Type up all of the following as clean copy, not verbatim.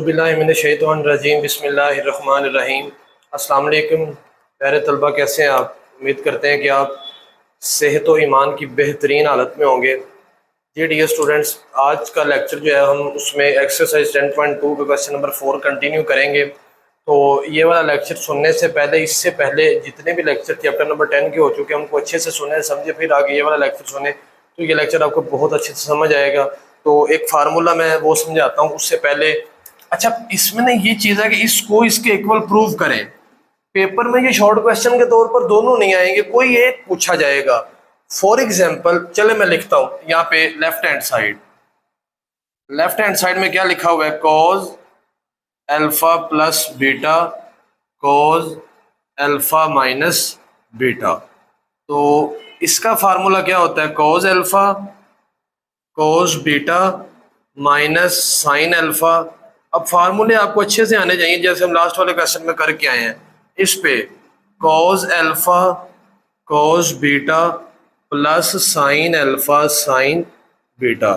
औज़ुबिल्लाहिमिनश्शैतानिर्रजीम बिस्मिल्लाहिर्रहमानिर्रहीम। अस्सलाम वालेकुम प्यारे तलबा, कैसे हैं आप? उम्मीद करते हैं कि आप सेहत व ईमान की बेहतरीन हालत में होंगे। जी डियर स्टूडेंट्स, आज का लेक्चर जो है हम उसमें एक्सरसाइज 10.2 का क्वेश्चन नंबर 4 कंटिन्यू करेंगे। तो ये वाला लेक्चर सुनने से पहले, इससे पहले जितने भी लेक्चर चैप्टर नंबर 10 के हो चुके हैं उनको अच्छे से सुने समझे, फिर आगे ये वाला लेक्चर सुने तो ये लेक्चर आपको बहुत अच्छे से समझ आएगा। तो एक फार्मूला मैं वो समझाता हूँ उससे पहले। अच्छा, इसमें ना ये चीज़ है कि इसको इसके इक्वल प्रूव करें। पेपर में ये शॉर्ट क्वेश्चन के तौर पर दोनों नहीं आएंगे, कोई एक पूछा जाएगा। फॉर एग्जाम्पल चले मैं लिखता हूँ यहाँ पे लेफ्ट हैंड साइड में क्या लिखा हुआ है, cause alpha plus beta cause alpha minus beta. तो इसका फार्मूला क्या होता है, cause alpha cos beta minus sine alpha. अब फार्मूले आपको अच्छे से आने चाहिए, जैसे हम लास्ट वाले क्वेश्चन में करके आए हैं। इस पे cos alpha cos beta plus sign alpha sine beta.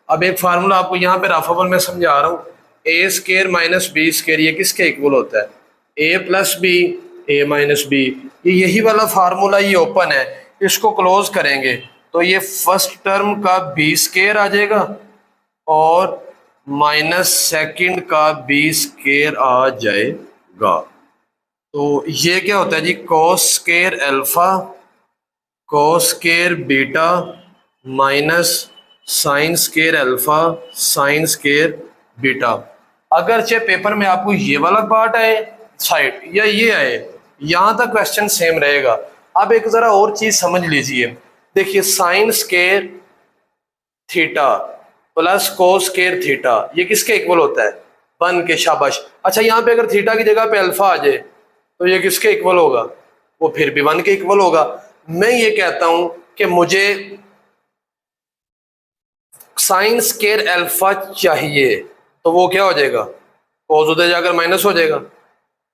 अब एक फार्मूला आपको यहाँ पे राफाबल में समझा रहा हूँ, ए स्केयर माइनस बी स्केयर, ये किसके इक्वल होता है, ए प्लस बी ए माइनस बी। ये यही वाला फार्मूला ये ओपन है, इसको क्लोज करेंगे तो ये फर्स्ट टर्म का बी स्केयर आ जाएगा और माइनस सेकंड का बी स्केयर आ जाएगा। तो ये क्या होता है जी, cos square alpha cos square beta minus sine square alpha sine square beta. अगरचे पेपर में आपको ये वाला पार्ट आए साइड या ये आए, यहां तक क्वेश्चन सेम रहेगा। अब एक जरा और चीज समझ लीजिए, देखिए sine square theta plus cos square theta ये किसके इक्वल होता है, 1 के। शाबाश। अच्छा, यहाँ पे अगर थीटा की जगह पे अल्फा आ जाए तो ये किसके इक्वल होगा, वो फिर भी 1 के इक्वल होगा। मैं ये कहता हूं कि मुझे साइन स्केयर अल्फा चाहिए तो वो क्या हो जाएगा, कोस उधर जाकर माइनस हो जाएगा,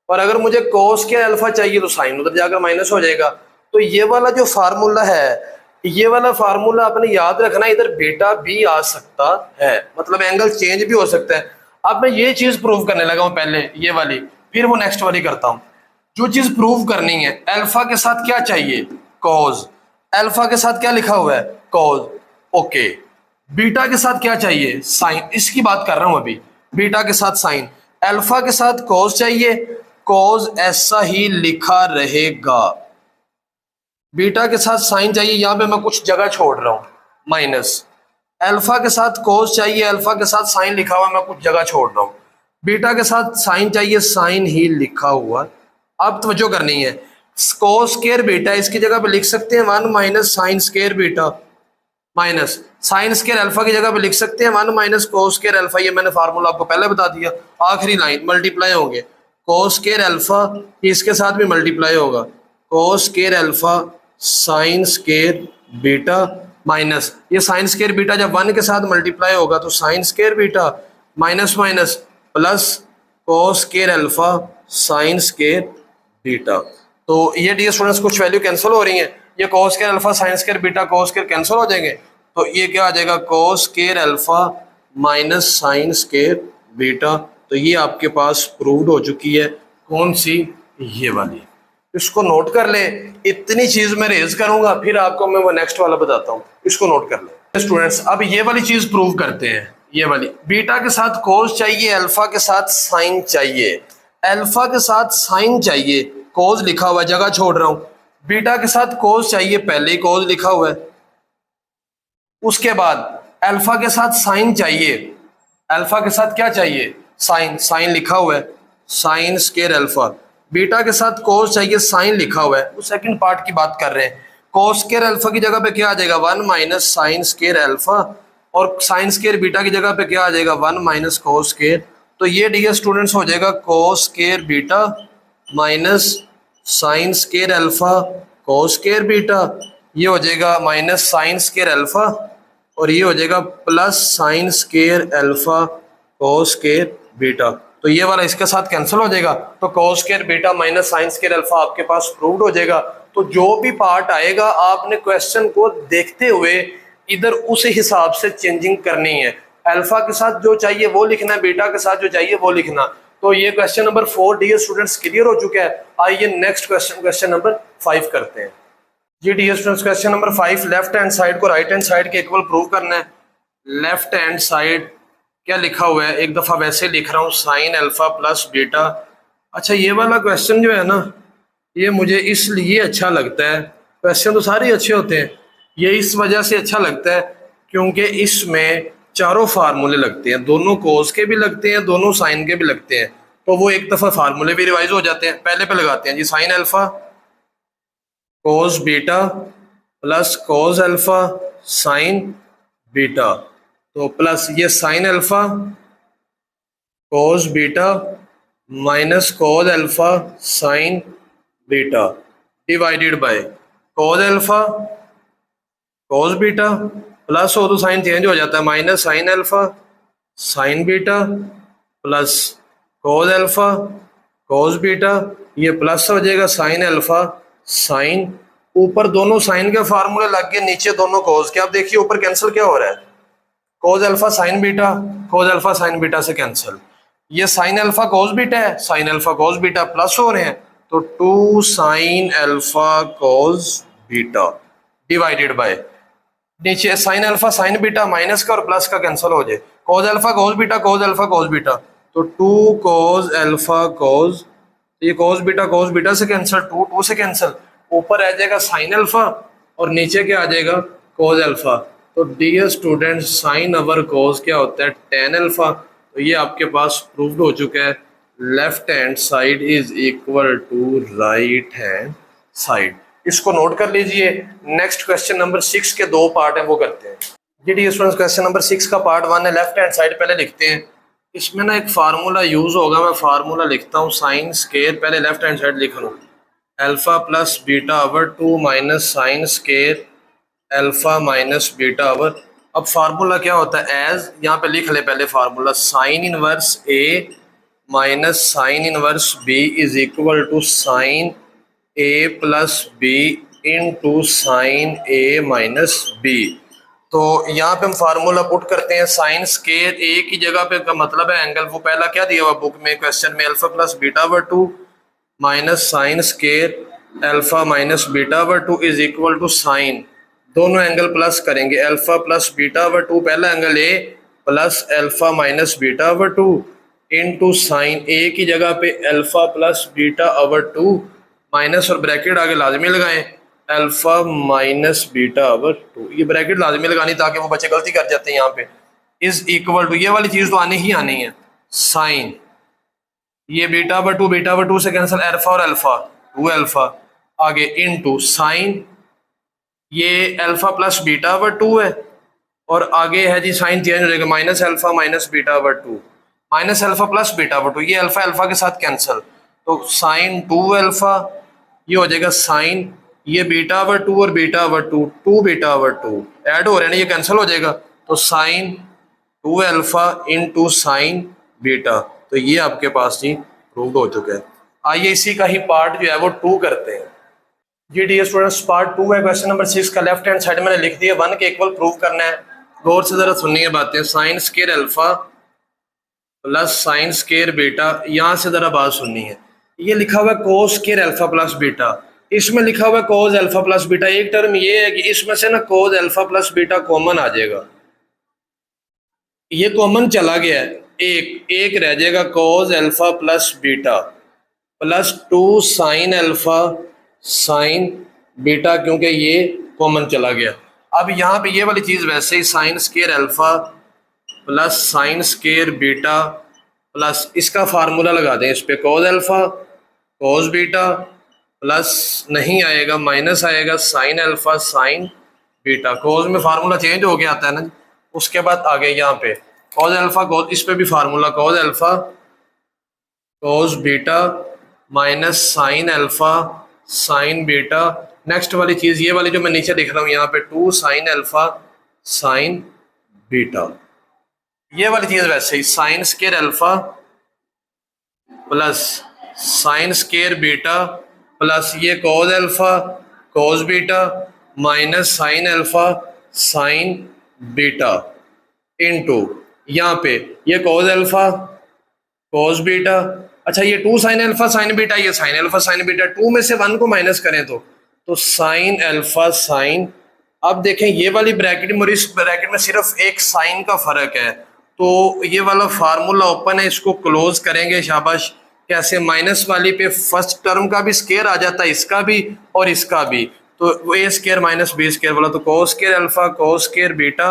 और अगर मुझे कोस स्केयर अल्फा चाहिए तो साइन उधर जाकर माइनस हो जाएगा। तो ये वाला जो फार्मूला है, ये वाला फार्मूला आपने याद रखना, इधर बीटा भी आ सकता है, मतलब एंगल चेंज भी हो सकता है। अब मैं ये चीज प्रूव करने लगा हूं, पहले ये वाली फिर वो नेक्स्ट वाली करता हूं। जो चीज प्रूव करनी है, अल्फा के साथ क्या चाहिए, कॉज। अल्फा के साथ क्या लिखा हुआ है, कॉज, ओके। बीटा के साथ क्या चाहिए, साइन, इसकी बात कर रहा हूं अभी। बीटा के साथ साइन, अल्फा के साथ कॉज चाहिए, कॉज ऐसा ही लिखा रहेगा। बीटा के साथ साइन चाहिए, यहां पे मैं कुछ जगह छोड़ रहा हूं माइनस। अल्फा के साथ कॉस चाहिए, अल्फा के साथ साइन लिखा हुआ, मैं कुछ जगह छोड़ रहा हूं। बीटा के साथ साइन चाहिए, साइन ही लिखा हुआ। अब तवज्जो करनी है, कोस स्क्वायर बीटा इसकी जगह पे लिख सकते हैं 1 minus sine square beta, minus sine square alpha की जगह पे लिख सकते हैं 1 माइनस कोस स्क्वायर अल्फा। ये मैंने फार्मूला आपको पहले बता दिया। आखिरी लाइन मल्टीप्लाई होंगे, कोस स्क्वायर अल्फा इसके साथ भी मल्टीप्लाई होगा, cos square alpha sine square beta minus, ये साइन स्क्वायर बीटा जब 1 के साथ मल्टीप्लाई होगा तो sine square beta minus minus plus cos square alpha sine square beta. तो ये डियर स्टूडेंट्स कुछ वैल्यू कैंसिल हो रही है, ये cos square alpha sine square beta cos square cancel हो जाएंगे, तो ये क्या आ जाएगा, cos square alpha minus sine square beta. तो ये आपके पास प्रूव्ड हो चुकी है, कौन सी, ये वाली। इसको नोट कर ले, इतनी चीज मैं रेज करूंगा फिर आपको मैं वो नेक्स्ट वाला बताता हूँ, इसको नोट कर ले स्टूडेंट्स। अब ये वाली चीज प्रूव करते हैं, ये वाली। बीटा के साथ कोस चाहिए, अल्फा के साथ साइन चाहिए, अल्फा के साथ साइन चाहिए, कोस लिखा हुआ है जगह छोड़ रहा हूं। बीटा के साथ कोस चाहिए, पहले ही कोस लिखा हुआ है। उसके बाद अल्फा के साथ साइन चाहिए, अल्फा के साथ क्या चाहिए, साइन, साइन लिखा हुआ है, साइन स्क्वायर अल्फा। बीटा के साथ कोस चाहिए, साइन लिखा हुआ है। वो सेकंड पार्ट की बात कर रहे हैं, कोस स्क्वायर अल्फा की जगह पे क्या आ जाएगा 1 माइनस साइन स्क्वायर अल्फा, और साइन स्क्वायर बीटा की जगह पे क्या आ जाएगा 1 माइनस कोस स्क्वायर। तो ये डियर स्टूडेंट्स हो जाएगा cos square beta minus sine square alpha cos square beta, ये हो जाएगा माइनस साइन स्क्वायर अल्फा, और ये हो जाएगा plus sine square alpha cos square beta. तो ये वाला इसके साथ कैंसिल हो जाएगा, तो cos square beta minus sine square alpha आपके पास प्रूव्ड हो जाएगा। तो जो भी पार्ट आएगा आपने क्वेश्चन को देखते हुए इधर उस हिसाब से चेंजिंग करनी है। अल्फा के साथ जो चाहिए वो लिखना है, बीटा के साथ जो चाहिए वो लिखना। तो ये question number 4 dear students clear हो चुका है। आइए नेक्स्ट क्वेश्चन नंबर 5 करते हैं। जी dear students question number 5, left hand side को राइट हैंड साइड के इक्वल प्रूव करना है। लेफ्ट हैंड साइड क्या लिखा हुआ है, एक दफा वैसे लिख रहा हूँ, साइन अल्फा प्लस बीटा। अच्छा ये वाला क्वेश्चन जो है ना, ये मुझे इसलिए अच्छा लगता है, क्वेश्चन तो सारे अच्छे होते हैं, ये इस वजह से अच्छा लगता है क्योंकि इसमें चारों फार्मूले लगते हैं, दोनों कोस के भी लगते हैं, दोनों साइन के भी लगते हैं। तो वो एक दफा फार्मूले भी रिवाइज हो जाते हैं। पहले पे लगाते हैं जी, sine alpha cos beta plus cos alpha sine beta, तो प्लस ये sine alpha cos beta minus cos alpha sine beta divided by cos alpha cos beta plus हो तो साइन चेंज हो जाता है, minus sine alpha sine beta plus cos alpha cos beta, ये plus हो जाएगा साइन अल्फा साइन, ऊपर दोनों साइन के फार्मूले लग गए, नीचे दोनों कोस के। आप देखिए ऊपर कैंसिल क्या हो रहा है, cos alpha sine beta, cos alpha sine beta से कैंसिल, ये साइन अल्फा कोस बीटा है, sine alpha cos beta plus हो रहे हैं, तो 2 sine alpha cos beta divided by नीचे sine alpha sine beta minus का और प्लस का कैंसिल हो जाए, cos alpha cos beta cos alpha cos beta, तो 2 कोस अल्फा कोस, ये कोस बीटा से कैंसिल, 2 से कैंसिल, ऊपर आ जाएगा साइन अल्फा और नीचे क्या आ जाएगा कोस अल्फा। तो डियर स्टूडेंट साइन ओवर कोस क्या होता है, टेन अल्फा। तो ये आपके पास प्रूव्ड हो चुका है, left hand side is equal to right hand side. इसको नोट कर लीजिए। नेक्स्ट क्वेश्चन नंबर 6 के 2 पार्ट हैं, वो करते हैं। जी डियर स्टूडेंट्स क्वेश्चन नंबर 6 का पार्ट 1 है, लेफ्ट हैंड साइड पहले लिखते हैं। इसमें ना एक फार्मूला यूज होगा, मैं फार्मूला लिखता हूँ, साइन स्केयर, पहले लेफ्ट हैंड साइड लिख लूँ, alpha plus beta over 2 minus sine square alpha minus beta over. अब फार्मूला क्या होता है, एज यहाँ पे लिख ले पहले formula, sine inverse A minus sine inverse B is equal to sine A plus B into sine A minus B. तो यहाँ पे हम फार्मूला पुट करते हैं, साइन स्केयर ए की जगह पे का मतलब है एंगल, वो पहला क्या दिया हुआ बुक में क्वेश्चन में, alpha plus beta over 2 minus sine square alpha minus beta over 2 is equal to sine, दोनों एंगल प्लस करेंगे, अल्फा प्लस बीटा ओवर 2 पहला angle A plus alpha minus beta over 2 into sine A की जगह पे alpha plus beta over 2 minus और bracket आगे लाजमी लगाएं, अल्फा माइनस बीटा ओवर 2, ये ब्रैकेट लाजमी लगानी ताकि वो बच्चे गलती कर जाते हैं यहाँ पे, इज इक्वल टू, ये वाली चीज तो आनी ही आनी है, साइन ये बीटा ओवर 2 से कैंसिल, अल्फा और अल्फा 2 अल्फा आगे इनटू साइन ये अल्फा प्लस बीटा ओवर 2 है और आगे है जी साइन चेंज हो जाएगा, minus alpha minus beta over 2 minus alpha plus beta over 2, ये अल्फा अल्फा के साथ कैंसिल, तो साइन 2 अल्फा ये हो जाएगा साइन ये बीटा ओवर 2 और beta over 2 beta over 2 add हो रहे हैं ना, ये कैंसिल हो जाएगा, तो sine 2 alpha into sine beta. तो ये आपके पास जी प्रूव्ड हो चुका है। आइए इसी का ही पार्ट जो है वो 2 करते हैं। जी डियर स्टूडेंट्स पार्ट 2 है क्वेश्चन नंबर 6 का, लेफ्ट हैंड साइड मैंने लिख दिया 1 के इक्वल प्रूव करना है। गौर से जरा सुनिए बातें, sign square alpha plus sine square beta, यहाँ से जरा बात सुननी है, ये लिखा हुआ है cos square alpha plus beta, इसमें लिखा हुआ है कोस अल्फा प्लस बीटा, एक टर्म ये है कि इसमें से ना cos alpha plus beta common आ जाएगा, ये कॉमन चला गया है, एक रह जाएगा cos alpha plus beta plus 2 sine alpha sine beta, क्योंकि ये कॉमन चला गया। अब यहाँ पे ये वाली चीज वैसे ही sine square alpha plus sine square beta plus इसका फार्मूला लगा दें इस पे, cos alpha cos beta plus नहीं आएगा माइनस आएगा sine alpha sine beta, cos में फार्मूला चेंज हो गया आता है ना। उसके बाद आगे यहाँ पे कोस अल्फा कोस, इस पे भी फार्मूला कोस alpha cos beta minus sine alpha sine beta. Next वाली चीज ये वाली जो मैं नीचे लिख रहा हूँ यहाँ पे 2 साइन अल्फा साइन बीटा, ये वाली चीज वैसे ही sine square alpha plus sine square beta plus ये cos alpha cos beta minus sine alpha sine beta into यहाँ पे ये cos अल्फा cos बीटा, अच्छा ये 2 sin अल्फा sin बीटा, ये sin अल्फा sin बीटा, 2 में से 1 को माइनस करें तो sin अल्फा sin। अब देखें ये वाली ब्रैकेट में और इस ब्रैकेट में सिर्फ एक साइन का फर्क है, तो ये वाला फार्मूला ओपन है, इसको क्लोज करेंगे। शाबाश। कैसे? माइनस वाली पे फर्स्ट टर्म का भी स्केयर आ जाता है, इसका भी और इसका भी, तो वो ए स्केयर माइनस बी स्केयर वाला, तो कोस square alpha cos square beta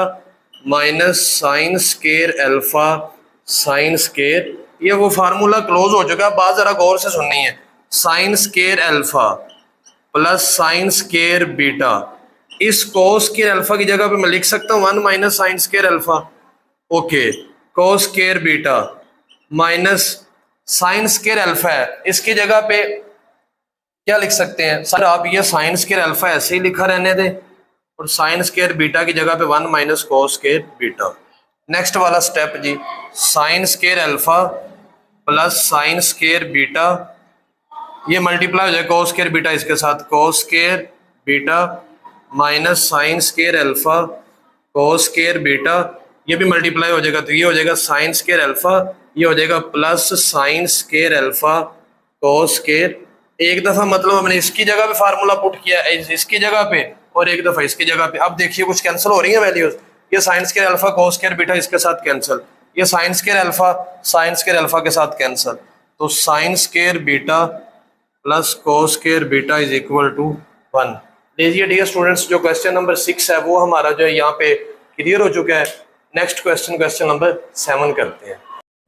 minus sine square alpha sine square, ये वो फार्मूला क्लोज हो चुका है। बात जरा गौर से सुननी है। Sign square alpha plus sine square beta, इस कोस स्केयर अल्फा की जगह पे मैं लिख सकता हूँ 1 minus sine square alpha, okay, कोस square beta minus sine square alpha है, इसकी जगह पे क्या लिख सकते हैं सर आप? ये साइन स्केयर अल्फा ऐसे ही लिखा रहने दें और साइन स्केयर बीटा की जगह पे 1 minus cos square beta. Next वाला स्टेप जी, sine square alpha plus sine square beta, ये मल्टीप्लाई हो जाए कोस स्केयर बीटा इसके साथ, cos square beta minus sine square alpha cos square beta, ये भी मल्टीप्लाई हो जाएगा, तो ये हो जाएगा साइन स्केयर अल्फा, ये हो जाएगा plus sine square alpha cos square. एक दफा मतलब हमने इसकी जगह पे फार्मूला पुट किया इसकी जगह पे, और एक दफा इसकी जगह पे। अब देखिए कुछ कैंसिल हो रही है वैल्यूज, ये sign square alpha cos square beta इसके साथ कैंसिल, ये साइन स्केयर अल्फा के साथ कैंसिल, तो sine square beta plus cos square beta is equal to 1। लीजिए डियर स्टूडेंट्स, जो क्वेश्चन नंबर 6 है वो हमारा जो है यहाँ पे क्लियर हो चुका है। नेक्स्ट क्वेश्चन नंबर 7 करते हैं।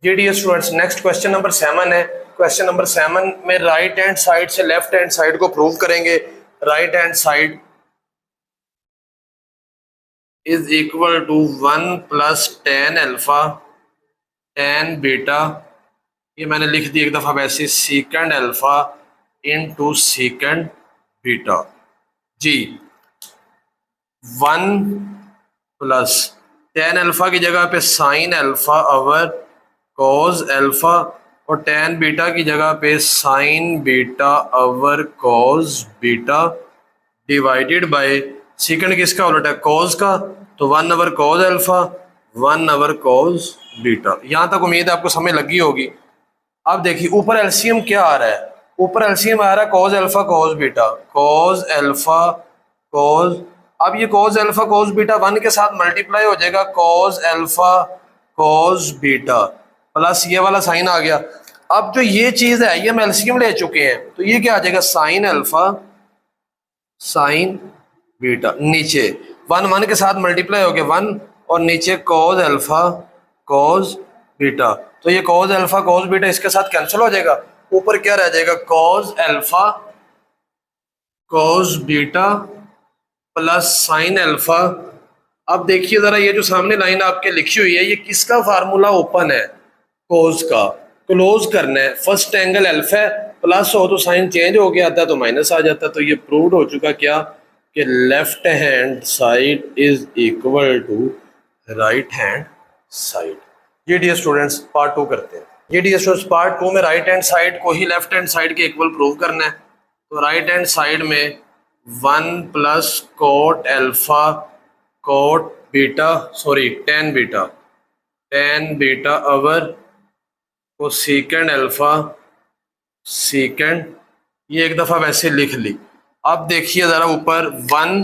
जी dear students, next question number 7 है। क्वेश्चन नंबर 7 में राइट हैंड साइड से लेफ्ट हैंड साइड को प्रूव करेंगे। Right hand side is equal to 1 plus tan alpha tan beta, ये मैंने लिख दी एक दफा वैसे, sec alpha into sec beta जी। 1 प्लस टेन अल्फा की जगह पे sine alpha over cos alpha, और टेन बीटा की जगह पे sine beta over cos beta divided bye सीकेंड किसका उलट है? कॉज का, तो 1 over cos alpha 1 over cos beta. यहां तक उम्मीद है आपको समझ लगी होगी। अब देखिए ऊपर एलसीएम क्या आ रहा है? ऊपर एलसीएम आ रहा है cause alpha cos beta, cause alpha cause, अब ये कॉज अल्फा कॉज बीटा 1 के साथ मल्टीप्लाई हो जाएगा, cause alpha cos beta plus ये वाला साइन आ गया। अब जो ये चीज है ये हम एलसीएम ले चुके हैं, तो ये क्या आ जाएगा? साइन अल्फा साइन बीटा, नीचे 1 के साथ मल्टीप्लाई हो गया 1, और नीचे कॉज अल्फा कॉज बीटा, तो ये कॉज अल्फा कॉज बीटा इसके साथ कैंसिल हो जाएगा। ऊपर क्या रह जाएगा? Cause alpha cos beta plus sine alpha. अब देखिए जरा ये जो सामने लाइन आपके लिखी हुई है ये किसका फार्मूला ओपन है? कोस का। क्लोज करना है, फर्स्ट एंगल अल्फा है, प्लस हो तो साइन चेंज हो गया आता तो माइनस आ जाता, तो ये प्रूव्ड हो चुका क्या कि left hand side is equal to right hand side. ये डियर स्टूडेंट्स पार्ट 2 करते हैं। ये डियर स्टूडेंट्स पार्ट 2 में राइट हैंड साइड को ही लेफ्ट हैंड साइड के इक्वल प्रूव करना है। तो राइट हैंड साइड में 1 plus cot alpha cot beta sorry tan beta over cosecant alpha सीकेंड, ये एक दफा वैसे लिख ली। अब देखिए जरा ऊपर 1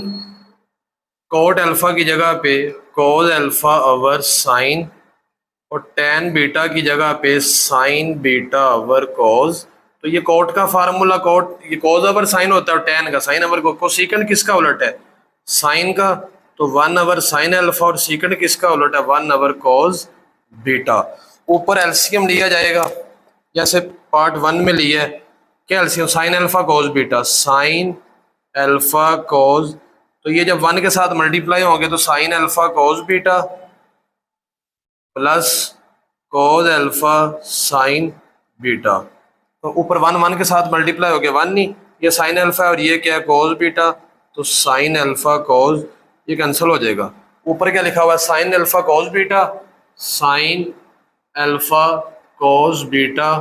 कोट अल्फा की जगह पे कोज अल्फा ओवर साइन, और टेन बीटा की जगह पे साइन बीटा ओवर कोज। तो ये कोट का फार्मूला कोट, ये कोज ओवर साइन होता है और टेन का साइन ओवर को सीकेंड किसका उलट है? साइन का, तो 1 ओवर साइन अल्फा, और सीकेंड किसका उलट है? 1 ओवर कोज बीटा। ऊपर एलसीएम लिया जाएगा जैसे पार्ट 1 में लिया है। क्या एलसीएम? साइन अल्फा कोज बीटा, साइन अल्फा कोज, तो ये जब 1 के साथ मल्टीप्लाई होंगे तो साइन अल्फा कोज बीटा प्लस कोज अल्फा साइन बीटा, तो ऊपर 1 के साथ मल्टीप्लाई हो गया 1 नहीं, ये साइन अल्फा और ये क्या है? कोज बीटा, तो साइन अल्फा कोज, ये कैंसिल हो जाएगा। ऊपर क्या लिखा हुआ है? साइन अल्फा कोज बीटा, साइन अल्फा कोज बीटा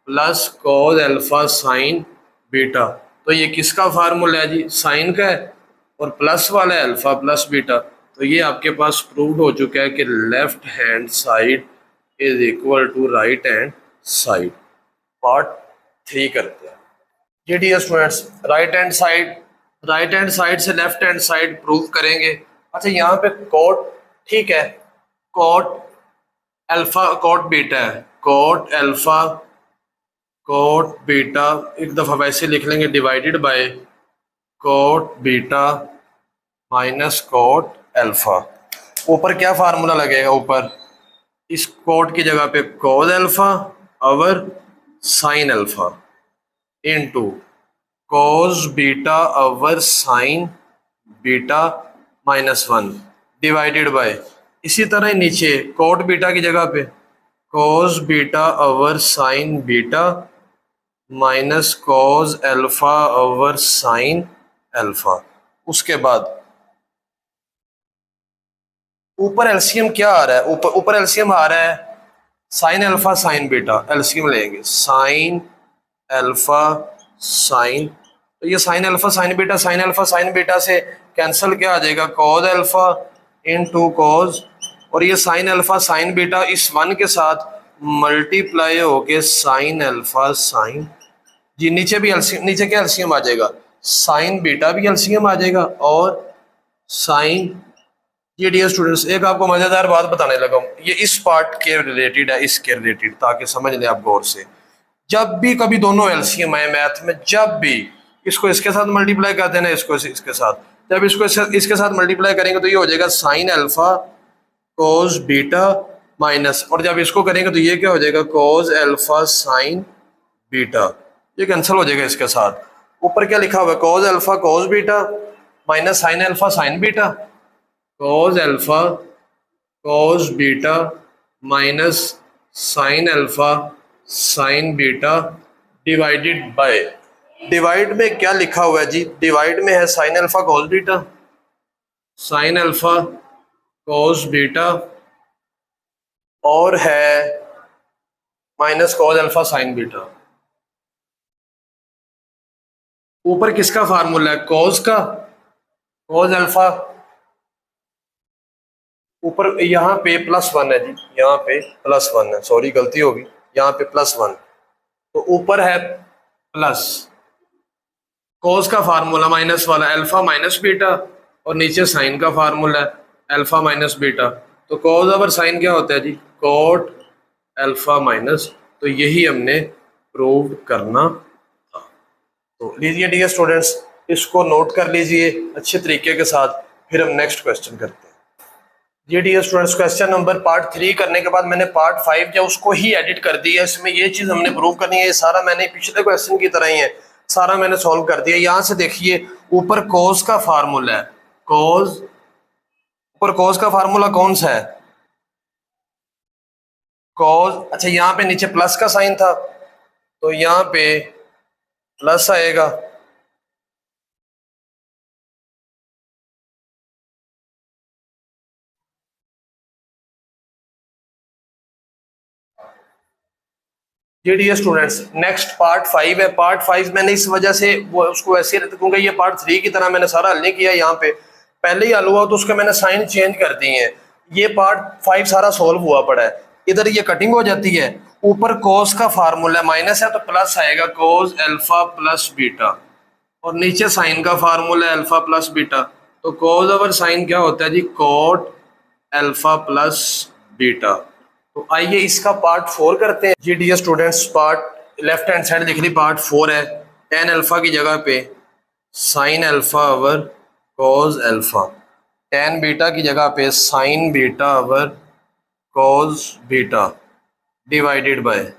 प्लस कोज अल्फा साइन बीटा। तो ये किसका फार्मूला है जी? साइन का है, और प्लस वाला है अल्फा प्लस बीटा, तो ये आपके पास प्रूव्ड हो चुका है कि left hand side is equal to right hand side. Part 3 करते हैं। जी dear students, right hand side से लेफ्ट हैंड साइड प्रूव करेंगे। अच्छा यहाँ पे कॉट, ठीक है, कॉट अल्फा कॉट बीटा है, कॉट अल्फा कॉट बीटा, एक दफ़ा वैसे लिख लेंगे, divided by cot beta minus cot alpha. ऊपर क्या फार्मूला लगेगा, ऊपर इस कॉट की जगह पे cos alpha over sine alpha into cos beta over sign beta -1 divided by, इसी तरह ही नीचे कॉट बीटा की जगह पे cos beta over sign beta minus cos alpha over sine alpha. उसके बाद ऊपर एलसीएम क्या आ रहा है, ऊपर एलसीएम आ रहा है sine alpha sine beta, LCM लेंगे साइन अल्फा साइन, तो ये साइन अल्फा साइन बीटा से कैंसिल क्या आ जाएगा, कॉस अल्फा इनटू कॉस, और ये साइन अल्फा साइन बीटा इस 1 के साथ मल्टीप्लाई होके साइन अल्फा साइन, जी नीचे भी एलसीएम, नीचे क्या एलसीएम आ जाएगा, साइन बीटा भी एलसीएम आ जाएगा और साइन। ये डियर स्टूडेंट्स एक आपको मजेदार बात बताने लगा हूँ, ये इस पार्ट के रिलेटेड है, इसके रिलेटेड, ताकि समझ लें आप गौर से। जब भी कभी दोनों एलसीएम आए मैथ में, जब भी इसको इसके साथ मल्टीप्लाई कर देना, इसको इसके साथ, जब इसको इसके साथ मल्टीप्लाई करेंगे तो ये हो जाएगा sign alpha cos beta minus, और जब इसको करेंगे तो ये क्या हो जाएगा, कोस अल्फा साइन बीटा, ये कैंसिल हो जाएगा इसके साथ। ऊपर क्या लिखा हुआ है, cos alpha cos beta minus sine alpha sine beta, cos alpha cos beta minus sine alpha sine beta divided bye, divide में क्या लिखा हुआ है जी, डिवाइड में है sine alpha cos beta, sine alpha cos beta, और है minus cos alpha sine beta. ऊपर किसका फार्मूला है, कॉस का, कॉस अल्फा, ऊपर यहाँ पे +1 है जी, यहाँ पे +1 है, सॉरी गलती होगी, यहाँ पे +1, तो ऊपर है प्लस, कोस का फार्मूला माइनस वाला अल्फा माइनस बीटा, और नीचे साइन का फार्मूला है अल्फा माइनस बीटा, तो कोस ओवर साइन क्या होता है जी, कोट अल्फा माइनस, तो यही हमने प्रूव करना था। तो लीजिए डियर स्टूडेंट्स, इसको नोट कर लीजिए अच्छे तरीके के साथ, फिर हम नेक्स्ट क्वेश्चन करते हैं। ये dear students question number part 3 करने के बाद मैंने पार्ट 5 जो उसको ही एडिट कर दिया, इसमें ये चीज हमने प्रूव करनी है, ये सारा मैंने पिछले क्वेश्चन की तरह ही है, सारा मैंने सॉल्व कर दिया। यहाँ से देखिए ऊपर कोस का फार्मूला है, कोस, ऊपर कोस का फार्मूला कौन सा है, कोस, अच्छा यहाँ पे नीचे प्लस का साइन था तो यहाँ पे प्लस आएगा, जी डियर स्टूडेंट्स नेक्स्ट पार्ट 5 है। पार्ट 5 मैंने इस वजह से वो उसको ऐसे क्योंकि ये पार्ट 3 की तरह मैंने सारा हल नहीं किया, यहाँ पे पहले ही हल हुआ तो उसके मैंने साइन चेंज कर दिए हैं। ये पार्ट 5 सारा सोल्व हुआ पड़ा है, इधर ये कटिंग हो जाती है, ऊपर कोस का फार्मूला माइनस है तो प्लस आएगा कोस अल्फा प्लस बीटा, और नीचे साइन का फार्मूला है अल्फा प्लस बीटा, तो कोस ओवर साइन क्या होता है जी, कोट अल्फा प्लस बीटा। तो आइए इसका पार्ट 4 करते हैं। जी dear students part left hand side लिख ली, पार्ट 4 है, टेन अल्फा की जगह पे sine alpha over cos alpha, tan beta की जगह पे sine beta over cos beta divided by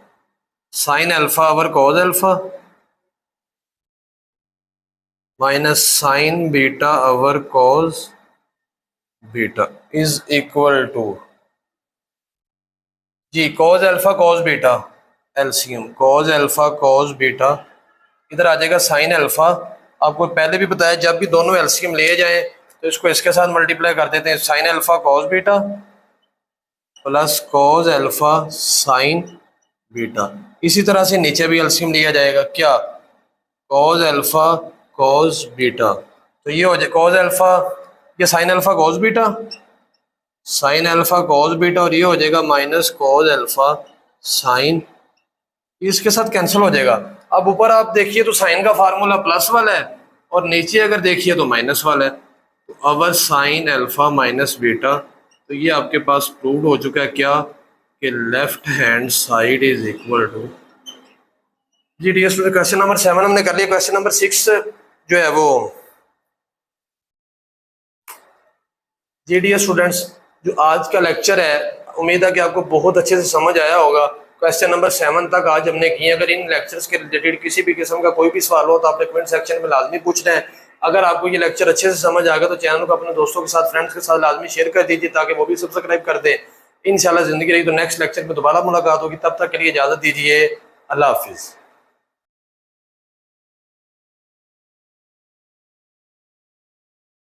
sine alpha over cos alpha minus sine beta over cos beta is equal to जी cos alpha cos beta LCM, cos alpha cos beta, इधर आ जाएगा sine alpha. आपको पहले भी बताया जब भी दोनों एलसीएम ले जाएं तो इसको इसके साथ मल्टीप्लाई कर देते हैं, sign alpha cos beta plus cos alpha sine beta. इसी तरह से नीचे भी एलसीएम लिया जाएगा, क्या, कोस अल्फा कोस बीटा, तो ये हो जाए कोस अल्फा ये sine alpha cos beta, sine alpha cos beta, और ये हो जाएगा माइनस कॉस अल्फा साइन, इसके साथ कैंसिल हो जाएगा। अब ऊपर आप देखिए तो साइन का फार्मूला प्लस वाला है और नीचे अगर देखिए तो माइनस वाला है। तो अवर साइन अल्फा माइनस बीटा, तो ये आपके पास प्रूव हो चुका है क्या कि left hand side is equal to. जी डियर स्टूडेंट, क्वेश्चन नंबर 7 हमने कर लिया। क्वेश्चन नंबर 6 जो है वो, जी डियर स्टूडेंट्स, जो आज का लेक्चर है उम्मीद है कि आपको बहुत अच्छे से समझ आया होगा। क्वेश्चन नंबर 7 तक आज हमने किए। अगर इन लेक्चर्स के रिलेटेड किसी भी किस्म का कोई भी सवाल हो तो आपने कमेंट सेक्शन में लाजमी पूछना है। अगर आपको ये लेक्चर अच्छे से समझ आ गया तो चैनल को अपने दोस्तों के साथ, फ्रेंड्स के साथ लाजमी शेयर कर दीजिए ताकि वो भी सब्सक्राइब कर दें। इंशाल्लाह जिंदगी रही तो नेक्स्ट लेक्चर में दोबारा मुलाकात होगी, तब तक के लिए इजाजत दीजिए। अल्लाह हाफिज़।